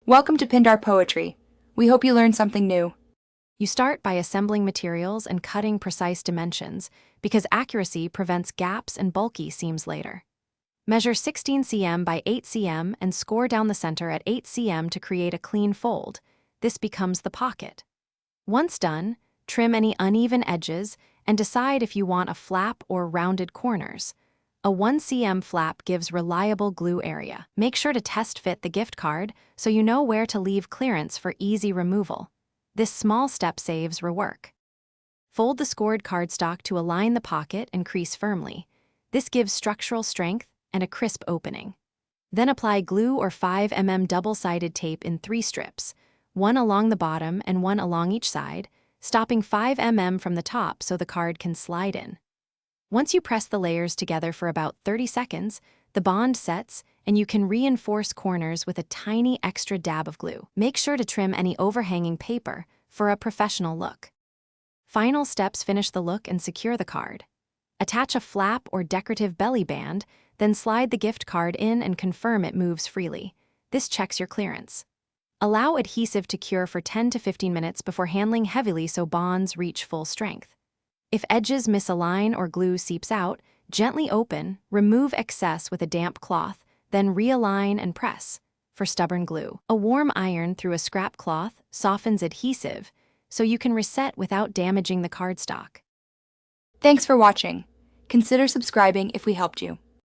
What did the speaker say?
Welcome to Pindar Poetry. We hope you learned something new. You start by assembling materials and cutting precise dimensions because accuracy prevents gaps and bulky seams later. Measure 16 cm by 8 cm and score down the center at 8 cm to create a clean fold. This becomes the pocket. Once done, trim any uneven edges and decide if you want a flap or rounded corners. A 1 cm flap gives reliable glue area. Make sure to test fit the gift card so you know where to leave clearance for easy removal. This small step saves rework. Fold the scored cardstock to align the pocket and crease firmly. This gives structural strength and a crisp opening. Then apply glue or 5 mm double-sided tape in 3 strips, one along the bottom and one along each side, stopping 5 mm from the top so the card can slide in. Once you press the layers together for about 30 seconds, the bond sets and you can reinforce corners with a tiny extra dab of glue. Make sure to trim any overhanging paper for a professional look. Final steps finish the look and secure the card. Attach a flap or decorative belly band, then slide the gift card in and confirm it moves freely. This checks your clearance. Allow adhesive to cure for 10 to 15 minutes before handling heavily so bonds reach full strength. If edges misalign or glue seeps out, gently open, remove excess with a damp cloth, then realign and press. For stubborn glue, a warm iron through a scrap cloth softens adhesive, so you can reset without damaging the cardstock. Thanks for watching. Consider subscribing if we helped you.